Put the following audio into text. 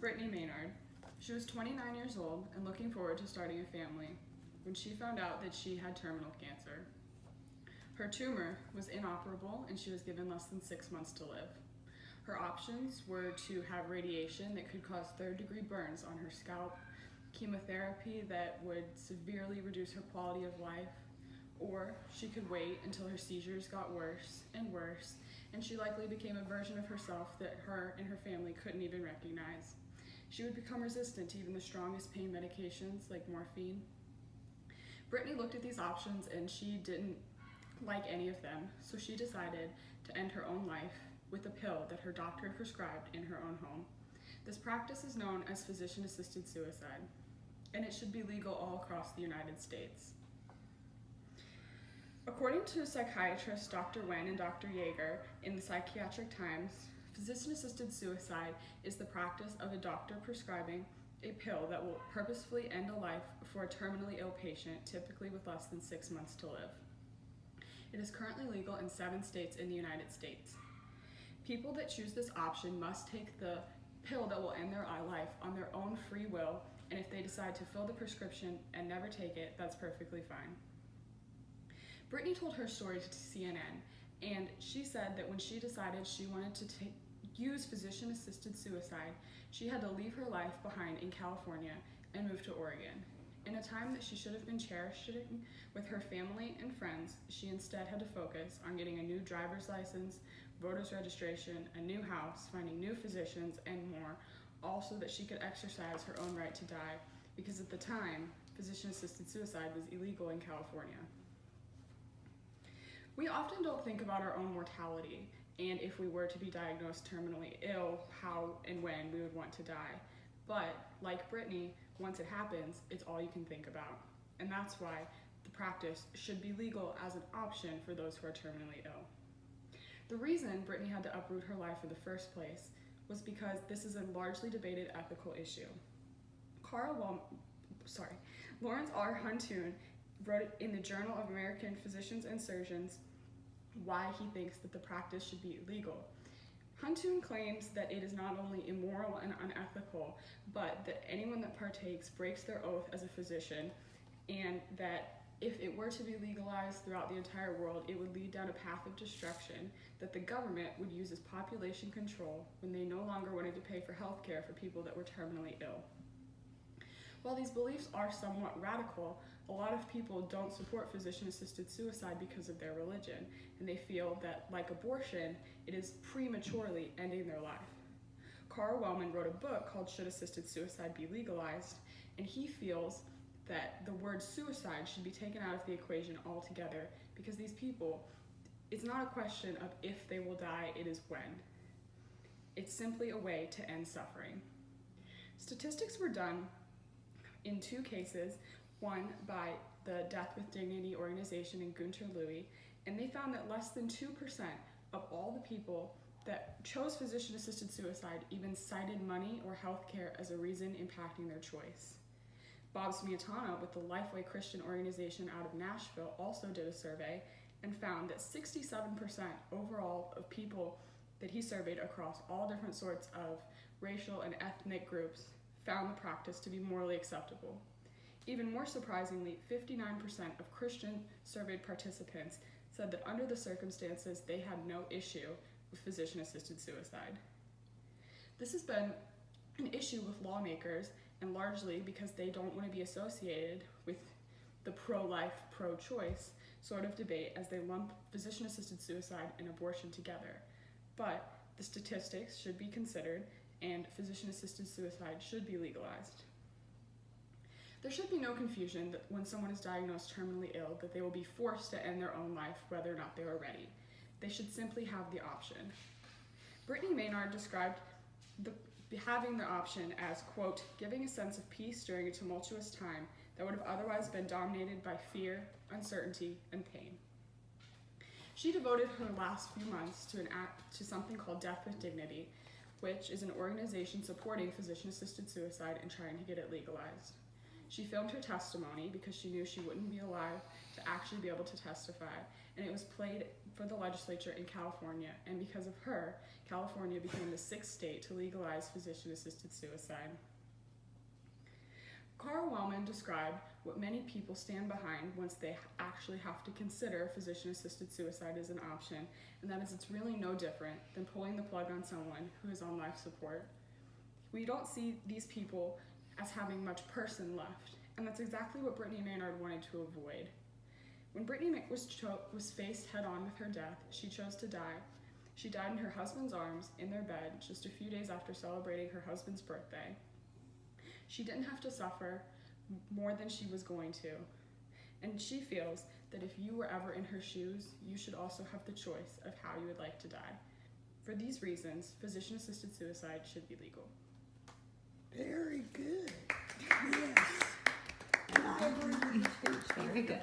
Brittany Maynard. She was 29 years old and looking forward to starting a family when she found out that she had terminal cancer. Her tumor was inoperable and she was given less than 6 months to live. Her options were to have radiation that could cause third-degree burns on her scalp, chemotherapy that would severely reduce her quality of life, or she could wait until her seizures got worse and worse, and she likely became a version of herself that her and her family couldn't even recognize. She would become resistant to even the strongest pain medications like morphine. Brittany looked at these options and she didn't like any of them, so she decided to end her own life with a pill that her doctor prescribed in her own home. This practice is known as physician-assisted suicide, and it should be legal all across the United States. According to psychiatrists Dr. Wen and Dr. Yeager in the Psychiatric Times, physician-assisted suicide is the practice of a doctor prescribing a pill that will purposefully end a life for a terminally ill patient, typically with less than 6 months to live. It is currently legal in 7 states in the United States. People that choose this option must take the pill that will end their life on their own free will, and if they decide to fill the prescription and never take it, that's perfectly fine. Brittany told her story to CNN, and she said that when she decided she wanted to use physician-assisted suicide, she had to leave her life behind in California and move to Oregon. In a time that she should have been cherishing with her family and friends, she instead had to focus on getting a new driver's license, voter's registration, a new house, finding new physicians, and more, all so that she could exercise her own right to die, because at the time, physician-assisted suicide was illegal in California. We often don't think about our own mortality, and if we were to be diagnosed terminally ill, how and when we would want to die. But, like Brittany, once it happens, it's all you can think about. And that's why the practice should be legal as an option for those who are terminally ill. The reason Brittany had to uproot her life in the first place was because this is a largely debated ethical issue. Lawrence R. Huntoon wrote in the Journal of American Physicians and Surgeons why he thinks that the practice should be illegal. Huntoon claims that it is not only immoral and unethical, but that anyone that partakes breaks their oath as a physician, and that if it were to be legalized throughout the entire world, it would lead down a path of destruction that the government would use as population control when they no longer wanted to pay for health care for people that were terminally ill. While these beliefs are somewhat radical, a lot of people don't support physician-assisted suicide because of their religion, and they feel that, like abortion, it is prematurely ending their life. Carl Wellman wrote a book called Should Assisted Suicide Be Legalized? And he feels that the word suicide should be taken out of the equation altogether, because these people, it's not a question of if they will die, it is when. It's simply a way to end suffering. Statistics were done in 2 cases, one by the Death with Dignity organization in Gunter Louis, and they found that less than 2% of all the people that chose physician-assisted suicide even cited money or health care as a reason impacting their choice. Bob Smiatana with the Lifeway Christian organization out of Nashville also did a survey and found that 67% overall of people that he surveyed across all different sorts of racial and ethnic groups found the practice to be morally acceptable. Even more surprisingly, 59% of Christian surveyed participants said that under the circumstances they had no issue with physician-assisted suicide. This has been an issue with lawmakers, and largely because they don't want to be associated with the pro-life, pro-choice sort of debate as they lump physician-assisted suicide and abortion together. But the statistics should be considered, and physician-assisted suicide should be legalized. There should be no confusion that when someone is diagnosed terminally ill, that they will be forced to end their own life whether or not they are ready. They should simply have the option. Brittany Maynard described having the option as, quote, giving a sense of peace during a tumultuous time that would have otherwise been dominated by fear, uncertainty, and pain. She devoted her last few months to something called Death with Dignity, which is an organization supporting physician-assisted suicide and trying to get it legalized. She filmed her testimony because she knew she wouldn't be alive to actually be able to testify, and it was played for the legislature in California, and because of her, California became the 6th state to legalize physician-assisted suicide. Carl Wellman described what many people stand behind once they actually have to consider physician-assisted suicide as an option, and that is it's really no different than pulling the plug on someone who is on life support. We don't see these people as having much person left, and that's exactly what Brittany Maynard wanted to avoid. When Brittany was faced head-on with her death, she chose to die. She died in her husband's arms, in their bed, just a few days after celebrating her husband's birthday. She didn't have to suffer more than she was going to, and she feels that if you were ever in her shoes, you should also have the choice of how you would like to die. For these reasons, physician-assisted suicide should be legal. Very good. Yes. Very good.